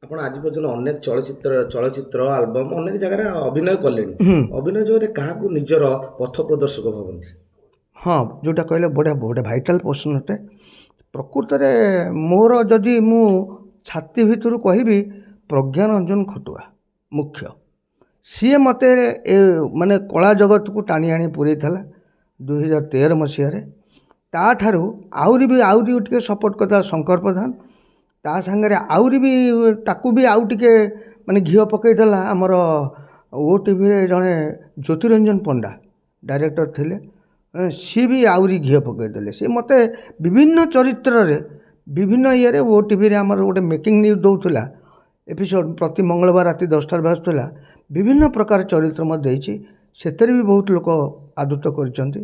ଆପଣ ଆଜି ପର୍ଯ୍ୟନ୍ତ ଅନେକ ଚଳଚ୍ଚିତ୍ର ଆଲବମ୍ ଅନେକ ଜାଗାରେ ଅଭିନୟ କଲେଣି। ହୁଁ ଅଭିନୟ ଜଗତରେ କାହାକୁ ନିଜର ପଥ ପ୍ରଦର୍ଶକ ଭାବନ୍ତି? ହଁ ଯେଉଁଟା କହିଲେ ବଢ଼ିଆ ବଢ଼ିଆ ଭାଇଟାଲ୍ ପ୍ରଶ୍ନ ଅଟେ। ପ୍ରକୃତରେ ମୋର ଯଦି ମୁଁ ଛାତି ଭିତରୁ କହିବି ପ୍ରଜ୍ଞାରଞ୍ଜନ ଖଟୁଆ ମୁଖ୍ୟ। ସିଏ ମୋତେ ଏ ମାନେ କଳା ଜଗତକୁ ଟାଣି ଆଣି ପୁରେଇଥିଲା 2013 ମସିହାରେ। ତାଠାରୁ ଆହୁରି ଟିକେ ସପୋର୍ଟ କରିଥିଲା ଶଙ୍କର ପ୍ରଧାନ। ତା ସାଙ୍ଗରେ ଆହୁରି ବି ତାକୁ ବି ଆଉ ଟିକେ ମାନେ ଘିଅ ପକାଇଦେଲା ଆମର ଓଟିଭିରେ ଜଣେ ଜ୍ୟୋତିରଞ୍ଜନ ପଣ୍ଡା ଡାଇରେକ୍ଟର ଥିଲେ। ସିଏ ବି ଆହୁରି ଘିଅ ପକାଇଦେଲେ। ସିଏ ମୋତେ ବିଭିନ୍ନ ଚରିତ୍ରରେ ବିଭିନ୍ନ ଇଏରେ ଓଟିଭିରେ ଆମର ଗୋଟେ ମେକିଂ ନ୍ୟୁଜ୍ ଦେଉଥିଲା ଏପିସୋଡ଼ ପ୍ରତି ମଙ୍ଗଳବାର ରାତି 10ଟାରେ ବାସୁଥିଲା। ବିଭିନ୍ନ ପ୍ରକାର ଚରିତ୍ର ମଧ୍ୟ ଦେଇଛି, ସେଥିରେ ବି ବହୁତ ଲୋକ ଆଦୃତ କରିଛନ୍ତି।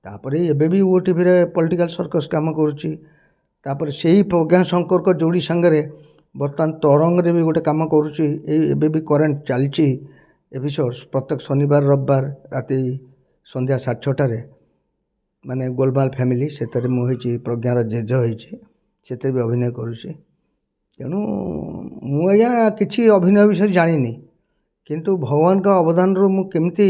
ତାପରେ ଏବେ ବି ଓଟିଭିରେ ପଲିଟିକାଲ୍ ସର୍କସ୍ କାମ କରୁଛି। ତାପରେ ସେଇ ପ୍ରଜ୍ଞା ଶଙ୍କରଙ୍କ ଯୋଡ଼ି ସାଙ୍ଗରେ ବର୍ତ୍ତମାନ ତରଙ୍ଗରେ ବି ଗୋଟେ କାମ କରୁଛି। ଏବେ ବି କରେଣ୍ଟ ଚାଲିଛି ଏପିସୋଡ଼୍ସ ପ୍ରତ୍ୟେକ ଶନିବାର ରବିବାର ରାତି ସନ୍ଧ୍ୟା 6:30ରେ ମାନେ ଗୋଲମାଲ ଫ୍ୟାମିଲି, ସେଥିରେ ମୁଁ ହେଇଛି ପ୍ରଜ୍ଞାର ଜେଜ ହେଇଛି, ସେଥିରେ ବି ଅଭିନୟ କରୁଛି। ତେଣୁ ମୁଁ ଆଜ୍ଞା କିଛି ଅଭିନୟ ବିଷୟରେ ଜାଣିନି, କିନ୍ତୁ ଭଗବାନଙ୍କ ଅବଦାନରୁ ମୁଁ କେମିତି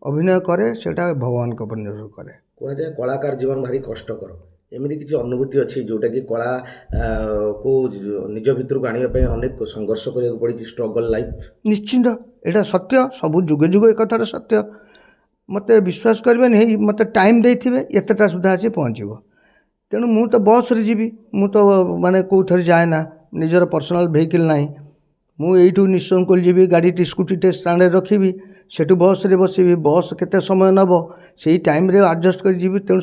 ଅଭିନୟ କରେ ସେଇଟା ଭଗବାନଙ୍କ ଉପରେ ନିର୍ଭର କରେ। କୁହାଯାଏ କଳାକାର ଜୀବନ ଭାରି କଷ୍ଟକର। ଏମିତି କିଛି ଅନୁଭୂତି ଅଛି ଯେଉଁଟାକି କଳା କୁ ନିଜ ଭିତରକୁ ଆଣିବା ପାଇଁ ଅନେକ ସଂଘର୍ଷ କରିବାକୁ ପଡ଼ିଛି, ଷ୍ଟ୍ରଗଲ୍ ଲାଇଫ୍? ନିଶ୍ଚିନ୍ତ, ଏଇଟା ସତ୍ୟ, ସବୁ ଯୁଗେ ଯୁଗ ଏ କଥାଟା ସତ୍ୟ। ମୋତେ ବିଶ୍ୱାସ କରିବେନି, ହେଇ ମୋତେ ଟାଇମ୍ ଦେଇଥିବେ ଏତେଟା ସୁଦ୍ଧା ଆସି ପହଞ୍ଚିବ। ତେଣୁ ମୁଁ ତ ବସ୍ରେ ଯିବି, ମୁଁ ତ ମାନେ କେଉଁଥିରେ ଯାଏ ନା, ନିଜର ପର୍ସନାଲ୍ ଭେହିକିଲ୍ ନାହିଁ। ମୁଁ ଏଇଠୁ ନିଶ୍ଚଙ୍କୋଲ ଯିବି, ଗାଡ଼ିଟି ସ୍କୁଟିଟେ ଷ୍ଟାଣ୍ଡରେ ରଖିବି, ସେଠୁ ବସ୍ରେ ବସିବି। ବସ୍ କେତେ ସମୟ ନେବ ସେଇ ଟାଇମ୍ରେ ଆଡ଼ଜଷ୍ଟ କରି ଯିବି। ତେଣୁ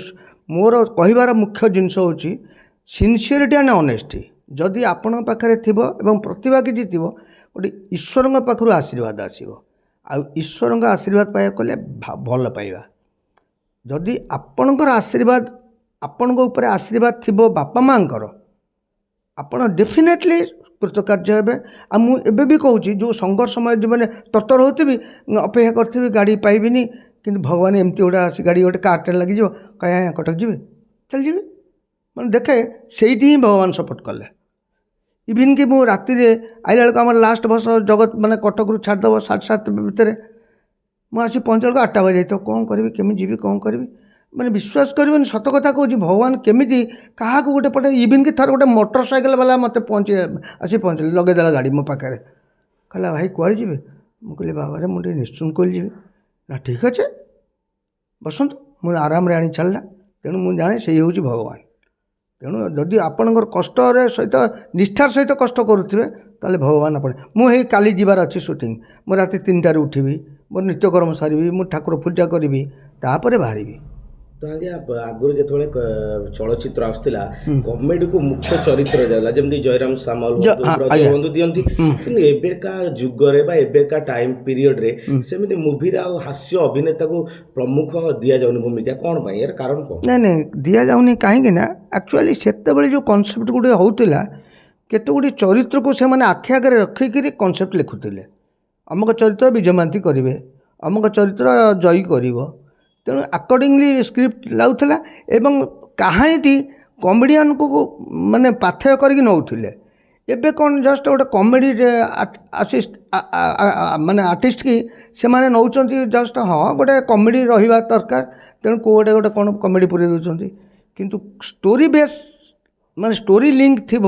ମୋର କହିବାର ମୁଖ୍ୟ ଜିନିଷ ହେଉଛି ସିନସିୟରିଟି ଆଣ୍ଡ ଅନେଷ୍ଟି। ଯଦି ଆପଣଙ୍କ ପାଖରେ ଥିବ ଏବଂ ପ୍ରତିଭା କିଛି ଥିବ, ଗୋଟେ ଈଶ୍ୱରଙ୍କ ପାଖରୁ ଆଶୀର୍ବାଦ ଆସିବ। ଆଉ ଈଶ୍ୱରଙ୍କ ଆଶୀର୍ବାଦ ପାଇବାକୁ କଲେ ଭଲ ପାଇବା। ଯଦି ଆପଣଙ୍କର ଆଶୀର୍ବାଦ, ଆପଣଙ୍କ ଉପରେ ଆଶୀର୍ବାଦ ଥିବ ବାପା ମାଆଙ୍କର, ଆପଣ ଡେଫିନେଟଲି କୃତକାର୍ଯ୍ୟ ହେବେ। ଆଉ ମୁଁ ଏବେ ବି କହୁଛି, ଯେଉଁ ସଂଘର୍ଷମୟ ଜୀବନରେ ତରତର ହେଉଥିବି, ଅପେକ୍ଷା କରିଥିବି ଗାଡ଼ି ପାଇବିନି, କିନ୍ତୁ ଭଗବାନ ଏମିତି ଗୋଟେ ଆସି ଗାଡ଼ି ଗୋଟେ କାର୍ଟେ ଲାଗିଯିବ, କହେ ଆଜ୍ଞା କଟକ ଯିବେ, ଚାଲିଯିବି। ମାନେ ଦେଖେ ସେଇଠି ହିଁ ଭଗବାନ ସପୋର୍ଟ କଲେ। ଇଭିନ୍ କି ମୁଁ ରାତିରେ ଆଇଲା ବେଳକୁ ଆମର ଲାଷ୍ଟ ବସ୍ ଜଗତ ମାନେ କଟକରୁ ଛାଡ଼ିଦେବ 7:30 ଭିତରେ, ମୁଁ ଆସି ପହଞ୍ଚିଲା ବେଳକୁ 8ଟା ବାଜିଯାଇଥିବ। କ'ଣ କରିବି, କେମିତି ଯିବି, କ'ଣ କରିବି? ମାନେ ବିଶ୍ୱାସ କରିବେନି, ସତ କଥା କହୁଛି, ଭଗବାନ କେମିତି କାହାକୁ ଗୋଟେ ପଟେ, ଇଭିନ୍ କି ଥରେ ଗୋଟେ ମୋଟର ସାଇକେଲ ବାଲା ମୋତେ ଆସି ପହଞ୍ଚିଲେ, ଲଗେଇଦେଲା ଗାଡ଼ି ମୋ ପାଖରେ, କହିଲା ଭାଇ କୁଆଡ଼େ ଯିବେ? ମୁଁ କହିଲି ବାବାରେ ମୁଁ ଟିକେ ନିଶ୍ଚଙ୍କୋଲ ଯିବି। ନା ଠିକ୍ ଅଛି ବସନ୍ତୁ, ମୁଁ ଆରାମରେ ଆଣି ଛାଡ଼ିଲା। ତେଣୁ ମୁଁ ଜାଣେ ସେଇ ହେଉଛି ଭଗବାନ। ତେଣୁ ଯଦି ଆପଣଙ୍କର କଷ୍ଟରେ ସହିତ ନିଷ୍ଠାର ସହିତ କଷ୍ଟ କରୁଥିବେ, ତାହେଲେ ଭଗବାନ ଆପଣ। ମୁଁ ହେଇ କାଲି ଯିବାର ଅଛି ସୁଟିଂ, ମୁଁ ରାତି 3ଟାରେ ଉଠିବି, ମୋର ନିତ୍ୟକର୍ମ ସାରିବି, ମୁଁ ଠାକୁର ପୂଜା କରିବି, ତାପରେ ବାହାରିବି। ତ ଆଜ୍ଞା ଆଗରୁ ଯେତେବେଳେ ଚଳଚ୍ଚିତ୍ର ଆସୁଥିଲା, କମେଡ଼ିକୁ ମୁଖ୍ୟ ଚରିତ୍ର ଯାଉଥିଲା, ଯେମିତି ଜୟରାମ ସାମଲ ହୁଅନ୍ତୁ, ବ୍ରଜ ଆଜ୍ଞା ହୁଅନ୍ତୁ, ଦିଅନ୍ତି। କିନ୍ତୁ ଏବେକା ଯୁଗରେ ବା ଏବେକା ଟାଇମ୍ ପିରିୟଡ଼ରେ ସେମିତି ମୁଭିରେ ଆଉ ହାସ୍ୟ ଅଭିନେତାକୁ ପ୍ରମୁଖ ଦିଆଯାଉନି ଭୂମିକା। କ'ଣ ପାଇଁ, ଏହାର କାରଣ କ'ଣ? ନାଇଁ ଦିଆଯାଉନି କାହିଁକି ନା, ଆକ୍ଚୁଆଲି ସେତେବେଳେ ଯେଉଁ କନସେପ୍ଟ ଗୁଡ଼ିଏ ହେଉଥିଲା, କେତେ ଗୁଡ଼ିଏ ଚରିତ୍ରକୁ ସେମାନେ ଆଖି ଆଗରେ ରଖିକିରି କନସେପ୍ଟ ଲେଖୁଥିଲେ। ଅମୁକ ଚରିତ୍ର ବିଜୟ ମହାନ୍ତି କରିବେ, ଅମୁକ ଚରିତ୍ର ଜୟୀ କରିବ। ତେଣୁ ଆକର୍ଡ଼ିଙ୍ଗଲି ସ୍କ୍ରିପ୍ଟ ଲାଗୁଥିଲା ଏବଂ କାହାଣୀଟି କମେଡ଼ିଆନକୁ ମାନେ ପାଥେୟ କରିକି ନେଉଥିଲେ। ଏବେ କ'ଣ ଜଷ୍ଟ ଗୋଟେ କମେଡ଼ି ମାନେ ଆର୍ଟିଷ୍ଟ କି ସେମାନେ ନେଉଛନ୍ତି ଜଷ୍ଟ, ହଁ ଗୋଟେ କମେଡ଼ି ରହିବା ଦରକାର, ତେଣୁ କେଉଁ ଗୋଟେ କ'ଣ କମେଡ଼ି ପୁରେଇ ଦେଉଛନ୍ତି। କିନ୍ତୁ ଷ୍ଟୋରି ବେସ୍ ମାନେ ଷ୍ଟୋରି ଲିଙ୍କ ଥିବ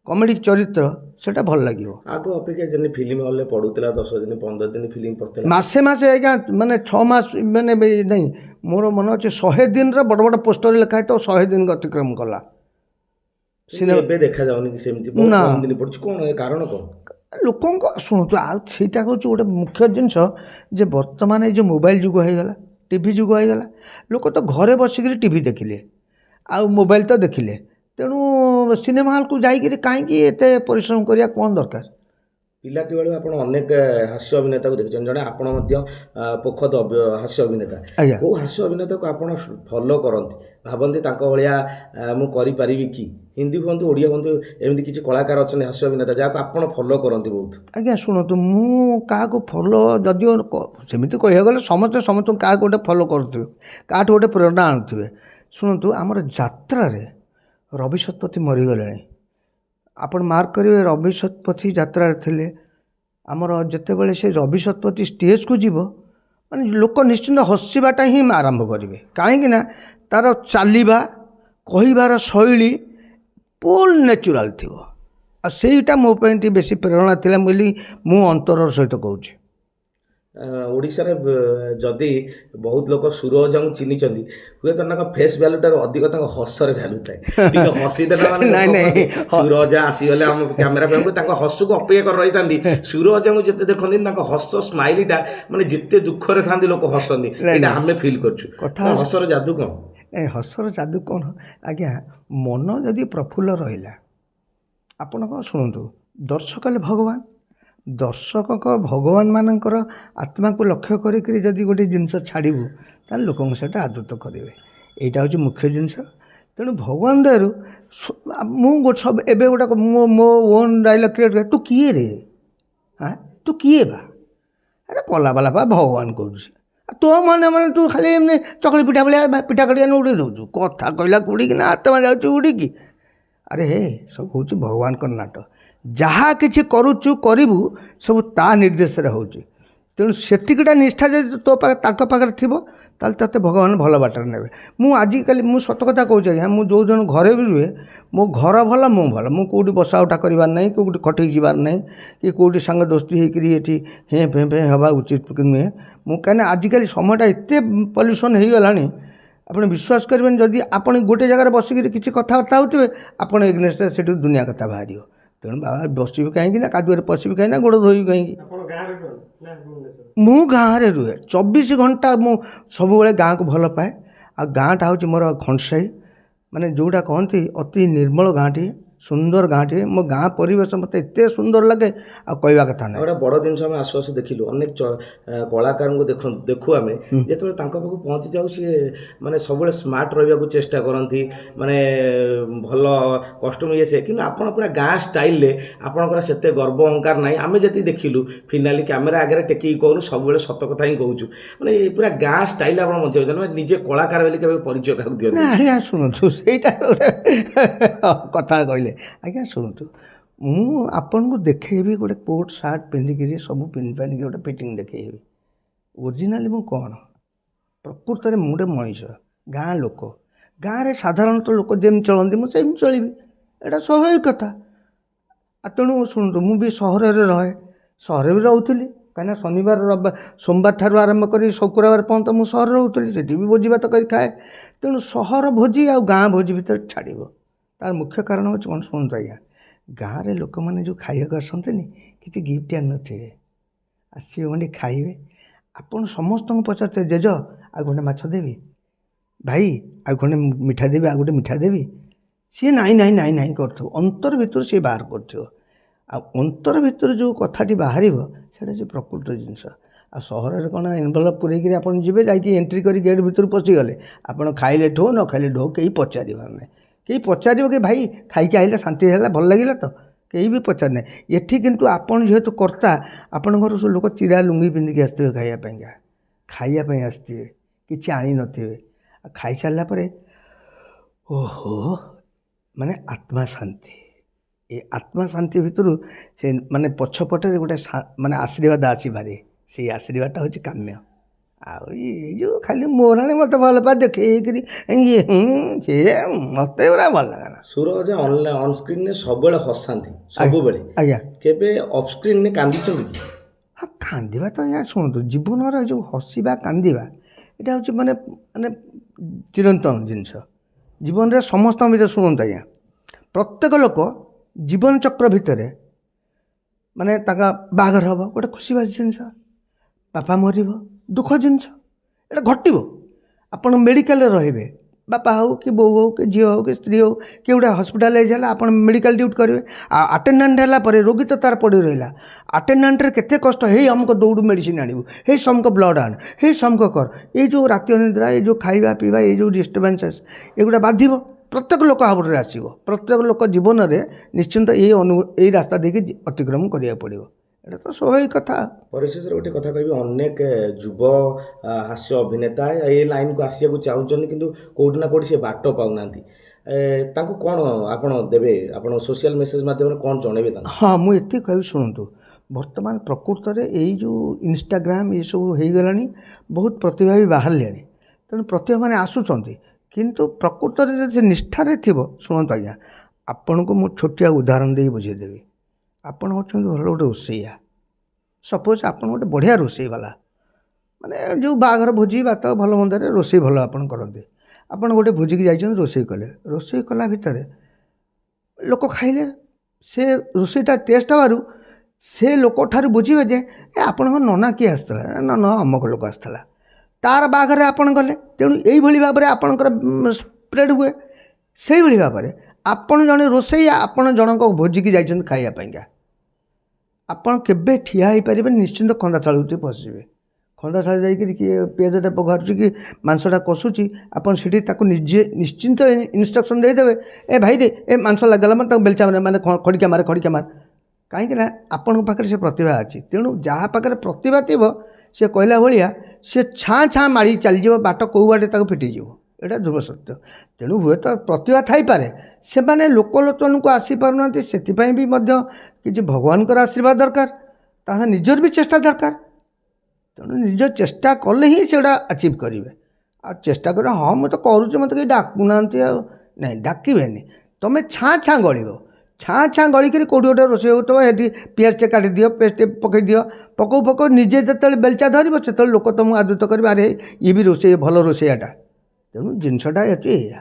କମେଡ଼ି ଚରିତ୍ର, ସେଇଟା ଭଲ ଲାଗିବ। ଆଗ ଅପେକ୍ଷା ଯେମିତି ଫିଲ୍ମ ହଲ୍ରେ ପଡ଼ୁଥିଲା 10 ଦିନ 15 ଦିନ ଫିଲ୍ମ ପଡ଼ିଥିଲା, ମାସେ ଆଜ୍ଞା ମାନେ 6 ମାସ ମାନେ ନାହିଁ, ମୋର ମନେ ଅଛି 100 ଦିନର ବଡ଼ ବଡ଼ ପୋଷ୍ଟରରେ ଲେଖା ହେଇଥିବ 100 ଦିନ ଅତିକ୍ରମ କଲା। ଏବେ ଦେଖାଯାଉନି କି ସେମିତି, ବହୁତ ନା କମ ଦିନ ପଡ଼ୁଛି। କ'ଣ ଏ କାରଣ କ'ଣ? ଲୋକଙ୍କ ଶୁଣନ୍ତୁ, ଆଉ ସେଇଟା ହେଉଛି ଗୋଟେ ମୁଖ୍ୟ ଜିନିଷ ଯେ ବର୍ତ୍ତମାନ ଏଇ ଯେଉଁ ମୋବାଇଲ ଯୁଗ ହେଇଗଲା, ଟିଭି ଯୁଗ ହେଇଗଲା, ଲୋକ ତ ଘରେ ବସିକିରି ଟିଭି ଦେଖିଲେ, ଆଉ ମୋବାଇଲ ତ ଦେଖିଲେ। ତେଣୁ ସିନେମା ହଲ୍କୁ ଯାଇକିରି କାହିଁକି ଏତେ ପରିଶ୍ରମ କରିବା, କ'ଣ ଦରକାର? ପିଲାଟି ବେଳୁ ଆପଣ ଅନେକ ହାସ୍ୟ ଅଭିନେତାକୁ ଦେଖିଛନ୍ତି, ଜଣେ ଆପଣ ମଧ୍ୟ ପୋଖତ ହାସ୍ୟ ଅଭିନେତା। ଆଜ୍ଞା କେଉଁ ହାସ୍ୟ ଅଭିନେତାକୁ ଆପଣ ଫଲୋ କରନ୍ତି, ଭାବନ୍ତି ତାଙ୍କ ଭଳିଆ ମୁଁ କରିପାରିବି କି? ହିନ୍ଦୀ ହୁଅନ୍ତୁ, ଓଡ଼ିଆ ହୁଅନ୍ତୁ, ଏମିତି କିଛି କଳାକାର ଅଛନ୍ତି ହାସ୍ୟ ଅଭିନେତା ଯାହାକୁ ଆପଣ ଫଲୋ କରନ୍ତି ବହୁତ? ଆଜ୍ଞା ଶୁଣନ୍ତୁ, ମୁଁ କାହାକୁ ଫଲୋ ଯଦିଓ ସେମିତି କହିବାକୁ ଗଲେ ସମସ୍ତଙ୍କୁ କାହାକୁ ଗୋଟେ ଫଲୋ କରୁଥିବେ, କାହାଠୁ ଗୋଟେ ପ୍ରେରଣା ଆଣୁଥିବେ। ଶୁଣନ୍ତୁ, ଆମର ଯାତ୍ରାରେ ରବି ଶତପଥୀ ମରିଗଲେଣି, ଆପଣ ମାର୍କ କରିବେ ରବି ଶତପଥୀ ଯାତ୍ରାରେ ଥିଲେ ଆମର ଯେତେବେଳେ ସେ ରବି ଶତପଥୀ ଷ୍ଟେଜ୍କୁ ଯିବ ମାନେ ଲୋକ ନିଶ୍ଚିନ୍ତ ହସିବାଟା ହିଁ ଆରମ୍ଭ କରିବେ, କାହିଁକି ନା ତା'ର ଚାଲିବା କହିବାର ଶୈଳୀ ଫୁଲ୍ ନ୍ୟାଚୁରାଲ୍ ଥିବ। ଆଉ ସେଇଟା ମୋ ପାଇଁ ଟିକେ ବେଶୀ ପ୍ରେରଣା ଥିଲା ବୋଲି ମୁଁ ଅନ୍ତରର ସହିତ କହୁଛି। ଓଡ଼ିଶାରେ ଯଦି ବହୁତ ଲୋକ ସୁର ଓଝାଙ୍କୁ ଚିହ୍ନିଛନ୍ତି, ହୁଏତ ତାଙ୍କ ଫେସ୍ ଭ୍ୟାଲୁଠାରୁ ଅଧିକ ତାଙ୍କ ହସରେ ଭ୍ୟାଲୁ ଥାଏ। ଟିକେ ହସିଦେଲା ମାନେ ଲୋକ ନାଇଁ, ନାଇଁ, କହନ୍ତି, ସୁର ଓଝା ଆସିଗଲେ ଆମ କ୍ୟାମେରା ପାଖକୁ, ତାଙ୍କ ହସକୁ ଅପେକ୍ଷା କରି ରହିଥାନ୍ତି। ସୁର ଓଝାଙ୍କୁ ଯେତେ ଦେଖନ୍ତି ତାଙ୍କ ହସ ସ୍ମାଇଲିଟା ମାନେ ଯେତେ ଦୁଃଖରେ ଥାନ୍ତି ଲୋକ ହସନ୍ତି, ନାଇଁ, ଏଇଟା ନାଇଁ। ଆମେ ଫିଲ୍ କରୁଛୁ। କଥା ତ ହେଉଛି ହସର ଯାଦୁ କ'ଣ? ହସର ଯାଦୁ କ'ଣ ଆଜ୍ଞା, ମନ ଯଦି ପ୍ରଫୁଲ୍ଲ ରହିଲା, ଆପଣ କ'ଣ ଶୁଣନ୍ତୁ, ଦର୍ଶକ ହେଲେ ଭଗବାନ, ଦର୍ଶକଙ୍କ ଭଗବାନମାନଙ୍କର ଆତ୍ମାକୁ ଲକ୍ଷ୍ୟ କରିକିରି ଯଦି ଗୋଟେ ଜିନିଷ ଛାଡ଼ିବୁ ତାହେଲେ ଲୋକଙ୍କ ସେଇଟା ଆଦୃତ କରିବେ, ଏଇଟା ହେଉଛି ମୁଖ୍ୟ ଜିନିଷ। ତେଣୁ ଭଗବାନ ଦୟାରୁ ମୁଁ ସବୁ ଏବେ ଗୋଟେ ମୋ ଓନ୍ ଡାଇଲଗ୍ କ୍ରିଏଟ୍ କରେ, ତୁ କିଏ ରେ? ହଁ, ତୁ କିଏ ବା? ଆରେ କଲାବାଲା ପା ଭଗବାନ କରୁଛି, ତୋ ମାନେ ତୁ ଖାଲି ଏମିତି ଚକୁଳି ପିଠା ଭଳିଆ ପିଠା କଡ଼ିଆ ଉଡ଼େଇ ଦେଉଛୁ, କଥା କହିଲା ଉଡ଼ିକିନା ଆତ୍ମା ଯାଉଛି ଉଡ଼ିକି। ଆରେ ହେ, ସବୁ ହେଉଛି ଭଗବାନଙ୍କ ନାଟ। ଯାହା କିଛି କରୁଛୁ କରିବୁ ସବୁ ତା ନିର୍ଦ୍ଦେଶରେ ହେଉଛି। ତେଣୁ ସେତିକିଟା ନିଷ୍ଠା ଯଦି ତୋ ତାଙ୍କ ପାଖରେ ଥିବ ତାହେଲେ ତୋତେ ଭଗବାନ ଭଲ ବାଟରେ ନେବେ। ମୁଁ ଆଜିକାଲି ମୁଁ ସତ କଥା କହୁଛି ଆଜ୍ଞା, ମୁଁ ଯେଉଁ ଜଣ ଘରେ ବି ରୁହେ, ମୋ ଘର ଭଲ, ମୁଁ ଭଲ, ମୁଁ କେଉଁଠି ବସା ଉଠା କରିବାର ନାହିଁ, କେଉଁଠି ଖଟେଇ ଯିବାର ନାହିଁ, କି କେଉଁଠି ସାଙ୍ଗ ଦୋସ୍ତି ହେଇକରି ଏଠି ହେଁ ଫେଁ ଫେଁ ହେବା ଉଚିତ ନୁହେଁ। ମୁଁ କାହିଁକିନା ଆଜିକାଲି ସମୟଟା ଏତେ ପଲ୍ୟୁସନ୍ ହେଇଗଲାଣି, ଆପଣ ବିଶ୍ୱାସ କରିବେନି, ଯଦି ଆପଣ ଗୋଟେ ଜାଗାରେ ବସିକିରି କିଛି କଥାବାର୍ତ୍ତା ହେଉଥିବେ, ଆପଣ ଏଗନେଷ୍ଟରେ ସେଠୁ ଦୁନିଆ କଥା ବାହାରିବ। ତେଣୁ ବାବା ବସିବି କାହିଁକି ନା, କାଦୁଅରେ ପଶିବି କାହିଁକି ନା, ଗୋଡ଼ ଧୋଇବି କାହିଁକି। ମୁଁ ଗାଁରେ ରୁହେ 24 ଘଣ୍ଟା, ମୁଁ ସବୁବେଳେ ଗାଁକୁ ଭଲ ପାଏ। ଆଉ ଗାଁଟା ହେଉଛି ମୋର ଖଣ୍ଡସାହି, ମାନେ ଯେଉଁଟା କହନ୍ତି ଅତି ନିର୍ମଳ ଗାଁଟିଏ, ସୁନ୍ଦର ଗାଁଟିଏ। ମୋ ଗାଁ ପରିବେଶ ମୋତେ ଏତେ ସୁନ୍ଦର ଲାଗେ, ଆଉ କହିବା କଥା ଆଉ ନାହିଁ। ଗୋଟେ ବଡ଼ ଜିନିଷ ଆମେ ଆସୁ ଆସୁ ଦେଖିଲୁ, ଅନେକ କଳାକାରଙ୍କୁ ଦେଖୁ ଆମେ, ଯେତେବେଳେ ତାଙ୍କ ପାଖକୁ ପହଞ୍ଚି ଯାଉ, ସିଏ ମାନେ ସବୁବେଳେ ସ୍ମାର୍ଟ ରହିବାକୁ ଚେଷ୍ଟା କରନ୍ତି, ମାନେ ଭଲ କଷ୍ଟ୍ୟୁମ୍ ଇଏ ସେ, କିନ୍ତୁ ଆପଣ ପୁରା ଗାଁ ଷ୍ଟାଇଲରେ, ଆପଣଙ୍କର ସେତେ ଗର୍ବ ଅହଙ୍କାର ନାହିଁ। ଆମେ ଯେତିକି ଦେଖିଲୁ ଫିନାଲି କ୍ୟାମେରା ଆଗରେ ଟେକିକି କହୁନୁ, ସବୁବେଳେ ସତ କଥା ହିଁ କହୁଛୁ, ମାନେ ପୁରା ଗାଁ ଷ୍ଟାଇଲ ଆପଣ ବଞ୍ଚେଇ ମାନେ ନିଜେ କଳାକାର ବୋଲି କେବେ ପରିଚୟ କାହାକୁ ନା ଦିଅନ୍ତି? ଆଜ୍ଞା ଶୁଣନ୍ତୁ, ସେଇଟା ଗୋଟେ କଥା କହିଲେ। ଆଜ୍ଞା ଶୁଣନ୍ତୁ, ମୁଁ ଆପଣଙ୍କୁ ଦେଖେଇବି ଗୋଟେ କୋଟ୍ ସାର୍ଟ ପିନ୍ଧିକିରି ସବୁ ପିନ୍ଧିକି ଗୋଟେ ଫିଟିଂ ଦେଖେଇବି। ଓରିଜିନାଲି ମୁଁ କ'ଣ, ପ୍ରକୃତରେ ମୁଁ ଗୋଟେ ମଣିଷ, ଗାଁ ଲୋକ। ଗାଁରେ ସାଧାରଣତଃ ଲୋକ ଯେମିତି ଚଳନ୍ତି ମୁଁ ସେମିତି ଚଳିବି, ଏଇଟା ସ୍ୱାଭାବିକ କଥା। ଆଉ ତେଣୁ ଶୁଣନ୍ତୁ, ମୁଁ ବି ସହରରେ ରହେ, ସହରରେ ବି ରହୁଥିଲି, କାହିଁକିନା ଶନିବାର ରବିବାର ସୋମବାର ଠାରୁ ଆରମ୍ଭ କରି ଶୁକ୍ରବାର ପର୍ଯ୍ୟନ୍ତ ମୁଁ ସହରରେ ରହୁଥିଲି, ସେଠି ବି ଭୋଜି ଭାତ କରି ଖାଏ। ତେଣୁ ସହର ଭୋଜି ଆଉ ଗାଁ ଭୋଜି ଭିତରେ ଛାଡ଼ିବ, ତାର ମୁଖ୍ୟ କାରଣ ହେଉଛି କ'ଣ ଶୁଣନ୍ତୁ ଆଜ୍ଞା, ଗାଁରେ ଲୋକମାନେ ଯେଉଁ ଖାଇବାକୁ ଆସନ୍ତିନି, କିଛି ଗିଫ୍ଟ ଆଣିନଥିବେ, ଆସିବେ ଗଣ୍ଡେ ଖାଇବେ। ଆପଣ ସମସ୍ତଙ୍କୁ ପଚାରୁଥିବେ, ଜେଜ ଆଉ ଖଣ୍ଡେ ମାଛ ଦେବି, ଭାଇ ଆଉ ଖଣ୍ଡେ ମିଠା ଦେବି, ଆଉ ଗୋଟେ ମିଠା ଦେବି, ସିଏ ନାଇଁ ନାଇଁ ନାଇଁ ନାଇଁ କରୁଥିବ, ଅନ୍ତର ଭିତରୁ ସିଏ ବାହାର କରୁଥିବ। ଆଉ ଅନ୍ତର ଭିତରୁ ଯେଉଁ କଥାଟି ବାହାରିବ ସେଇଟା ହେଉଛି ପ୍ରକୃତ ଜିନିଷ। ଆଉ ସହରରେ କ'ଣ ଏନଭଲପ୍ ପୁରେଇକିରି ଆପଣ ଯିବେ, ଯାଇକି ଏଣ୍ଟ୍ରି କରି ଗେଟ୍ ଭିତରୁ ପଶିଗଲେ, ଆପଣ ଖାଇଲେ ଠୋ ନ ଖାଇଲେ ଢୋ, କେହି ପଚାରିବାର ନାହିଁ। କେହି ପଚାରିବ କି ଭାଇ ଖାଇକି ଆଇଲେ ଶାନ୍ତି ହେଲା, ଭଲ ଲାଗିଲା ତ, କେହି ବି ପଚାରି ନାହିଁ। ଏଠି କିନ୍ତୁ ଆପଣ ଯେହେତୁ କର୍ତ୍ତା, ଆପଣଙ୍କର ସବୁ ଲୋକ ଚିରା ଲୁଙ୍ଗି ପିନ୍ଧିକି ଆସିଥିବେ ଖାଇବା ପାଇଁକା, ଖାଇବା ପାଇଁ ଆସିଥିବେ, କିଛି ଆଣିନଥିବେ। ଆଉ ଖାଇସାରିଲା ପରେ ଓହୋ, ମାନେ ଆତ୍ମା ଶାନ୍ତି। ଏ ଆତ୍ମା ଶାନ୍ତି ଭିତରୁ ସେ ମାନେ ପଛପଟରେ ଗୋଟେ ମାନେ ଆଶୀର୍ବାଦ ଆସିପାରେ, ସେଇ ଆଶୀର୍ବାଦଟା ହେଉଛି କାମ୍ୟ। ଆଉ ଏଇ ଯେଉଁ ଖାଲି ମୋରାଣି ମୋତେ ଭଲ ପାଏ ଦେଖେଇକିରି ଇଏ ସିଏ ମୋତେ ପୁରା ଭଲ ଲାଗେନା। ସୁର ଓଝା ଅନସ୍କ୍ରିନରେ ସବୁବେଳେ ହସାନ୍ତି, ସବୁବେଳେ। ଆଜ୍ଞା, କେବେ ଅଫ୍ସ୍କ୍ରିନରେ କାନ୍ଦିଛନ୍ତି କି? ହଁ କାନ୍ଦିବା ତ ଆଜ୍ଞା ଶୁଣନ୍ତୁ, ଜୀବନର ଯେଉଁ ହସିବା କାନ୍ଦିବା ଏଇଟା ହେଉଛି ମାନେ ମାନେ ଚିରନ୍ତନ ଜିନିଷ ଜୀବନରେ ସମସ୍ତଙ୍କ ଭିତରେ। ଶୁଣନ୍ତୁ ଆଜ୍ଞା, ପ୍ରତ୍ୟେକ ଲୋକ ଜୀବନ ଚକ୍ର ଭିତରେ ମାନେ ତାଙ୍କ ବାହାଘର ହେବ ଗୋଟେ ଖୁସିବାସି ଜିନିଷ, ବାପା ମରିବ ଦୁଃଖ ଜିନିଷ, ଏଇଟା ଘଟିବ। ଆପଣ ମେଡ଼ିକାଲରେ ରହିବେ, ବାପା ହେଉ କି ବୋଉ ହେଉ କି ଝିଅ ହେଉ କି ସ୍ତ୍ରୀ ହେଉ, କିଏ ଗୋଟେ ହସ୍ପିଟାଲାଇଜ୍ ହେଲା, ଆପଣ ମେଡ଼ିକାଲ ଡ୍ୟୁଟି କରିବେ। ଆଉ ଆଟେଣ୍ଡାଣ୍ଟ ହେଲା ପରେ ରୋଗୀ ତ ତାର ପଡ଼ି ରହିଲା, ଆଟେଣ୍ଡାଣ୍ଟରେ କେତେ କଷ୍ଟ, ହେଇ ଅମୁକ ଦୌଡ଼ୁ ମେଡ଼ିସିନ ଆଣିବୁ, ହେଇ ସମୁକ ବ୍ଲଡ଼ ଆଣ, ହେଇ ସମୁକ କର। ଏଇ ଯେଉଁ ରାତି ଅନିଦ୍ରା, ଏଇ ଯେଉଁ ଖାଇବା ପିଇବା, ଏଇ ଯେଉଁ ଡିଷ୍ଟର୍ବାନ୍ସେସ୍, ଏଗୁଡ଼ା ବାଧିବ। ପ୍ରତ୍ୟେକ ଲୋକ ହାବୁଡ଼ରେ ଆସିବ, ପ୍ରତ୍ୟେକ ଲୋକ ଜୀବନରେ ନିଶ୍ଚିନ୍ତ ଏଇ ରାସ୍ତା ଦେଇକି ଅତିକ୍ରମ କରିବାକୁ ପଡ଼ିବ, ଏଇଟା ତ ସ୍ୱାଭାବିକ କଥା। ପରିଶେଷରେ ଗୋଟେ କଥା କହିବି, ଅନେକ ଯୁବ ହାସ୍ୟ ଅଭିନେତା ଏ ଲାଇନ୍କୁ ଆସିବାକୁ ଚାହୁଁଛନ୍ତି, କିନ୍ତୁ କେଉଁଠି ନା କେଉଁଠି ସେ ବାଟ ପାଉନାହାନ୍ତି। ତାଙ୍କୁ କ'ଣ ଆପଣ ଦେବେ? ଆପଣ ସୋସିଆଲ ମେସେଜ ମାଧ୍ୟମରେ କ'ଣ ଜଣେଇବେ ତାଙ୍କୁ? ହଁ ମୁଁ ଏତିକି କହିବି ଶୁଣନ୍ତୁ, ବର୍ତ୍ତମାନ ପ୍ରକୃତରେ ଏଇ ଯେଉଁ ଇନଷ୍ଟାଗ୍ରାମ୍ ଏସବୁ ହେଇଗଲାଣି, ବହୁତ ପ୍ରତିଭା ବି ବାହାରିଲେଣି। ତେଣୁ ପ୍ରତିଭାମାନେ ଆସୁଛନ୍ତି, କିନ୍ତୁ ପ୍ରକୃତରେ ଯଦି ସେ ନିଷ୍ଠାରେ ଥିବ, ଶୁଣନ୍ତୁ ଆଜ୍ଞା, ଆପଣଙ୍କୁ ମୁଁ ଛୋଟିଆ ଉଦାହରଣ ଦେଇ ବୁଝେଇଦେବି। ଆପଣ ହେଉଛନ୍ତି ଭଲ ଗୋଟେ ରୋଷେଇଆ। ସପୋଜ୍ ଆପଣ ଗୋଟେ ବଢ଼ିଆ ରୋଷେଇବାଲା, ମାନେ ଯେଉଁ ବାହାଘର ଭୋଜି ଭାତ ଭଲ ମନ୍ଦରେ ରୋଷେଇ ଭଲ ଆପଣ କରନ୍ତି। ଆପଣ ଗୋଟେ ଭୋଜିକି ଯାଇଛନ୍ତି, ରୋଷେଇ କଲେ, ରୋଷେଇ କଲା ଭିତରେ ଲୋକ ଖାଇଲେ, ସେ ରୋଷେଇଟା ଟେଷ୍ଟ ହେବାରୁ ସେ ଲୋକଠାରୁ ବୁଝିବେ ଯେ ଆପଣଙ୍କ ନନା କିଏ ଆସିଥିଲା, ନନା ଅମକ ଲୋକ ଆସିଥିଲା, ତା'ର ବାହାଘରରେ ଆପଣ ଗଲେ। ତେଣୁ ଏଇଭଳି ଭାବରେ ଆପଣଙ୍କର ସ୍ପ୍ରେଡ଼ ହୁଏ। ସେଇଭଳି ଭାବରେ ଆପଣ ଜଣେ ରୋଷେଇଆ, ଆପଣ ଜଣଙ୍କ ଭୋଜିକି ଯାଇଛନ୍ତି ଖାଇବା ପାଇଁକା, ଆପଣ କେବେ ଠିଆ ହେଇପାରିବେନି, ନିଶ୍ଚିନ୍ତ ଖନ୍ଦା ଚାଳକୁ ଟିକେ ପଶିଯିବେ। ଖନ୍ଦା ଶାଳ ଯାଇକରି କିଏ ପିଆଜଟା ପଘାରୁଛି କି ମାଂସଟା କଷୁଛି, ଆପଣ ସେଠି ତାକୁ ନିଜେ ନିଶ୍ଚିନ୍ତ ଇନଷ୍ଟ୍ରକ୍ସନ୍ ଦେଇଦେବେ, ଏ ଭାଇରେ ଏ ମାଂସ ଲାଗିଗଲା, ମାନେ ତାକୁ ବେଲଚା ମାନେ ଖଡ଼ିକା ମାରେ ଖଡ଼ିକା ମାର। କାହିଁକି ନା ଆପଣଙ୍କ ପାଖରେ ସେ ପ୍ରତିଭା ଅଛି। ତେଣୁ ଯାହା ପାଖରେ ପ୍ରତିଭା ଥିବ, ସେ କହିଲା ଭଳିଆ ସେ ଛାଁ ଛାଁ ମାଡ଼ି ଚାଲିଯିବ, ବାଟ କେଉଁ ବାଟେ ତାକୁ ଫିଟିଯିବ। ଏଇଟା ଧ୍ରୁବ ସତ୍ୟ। ତେଣୁ ହୁଏତ ପ୍ରତିଭା ଥାଇପାରେ, ସେମାନେ ଲୋକଲୋଚନକୁ ଆସିପାରୁନାହାନ୍ତି। ସେଥିପାଇଁ ବି ମଧ୍ୟ କିଛି ଭଗବାନଙ୍କର ଆଶୀର୍ବାଦ ଦରକାର, ତା ସହ ନିଜର ବି ଚେଷ୍ଟା ଦରକାର। ତେଣୁ ନିଜ ଚେଷ୍ଟା କଲେ ହିଁ ସେଗୁଡ଼ା ଆଚିଭ୍ କରିବେ। ଆଉ ଚେଷ୍ଟା କରିବେ, ହଁ ମୁଁ ତ କରୁଛି, ମୋତେ କେହି ଡାକୁନାହାନ୍ତି, ଆଉ ନାଇଁ ଡାକିବେନି। ତୁମେ ଛାଁ ଛାଁ ଗଳିବ, ଛାଁ ଛାଁ ଗଳିକରି କେଉଁଠି ଗୋଟେ ରୋଷେଇ ହେଉଥିବ, ଏଠି ପିଆଜଟେ କାଟିଦିଅ, ପେଷ୍ଟ ପକାଇ ଦିଅ, ପକଉ ପକଉ ନିଜେ ଯେତେବେଳେ ବେଲଚା ଧରିବ, ସେତେବେଳେ ଲୋକ ତୁମକୁ ଆଦୃତ କରିବେ, ଆରେ ଇଏ ବି ରୋଷେଇ ଭଲ ରୋଷେଇଆଟା। ତେଣୁ ଜିନିଷଟା ଅଛି ଏଇଆ।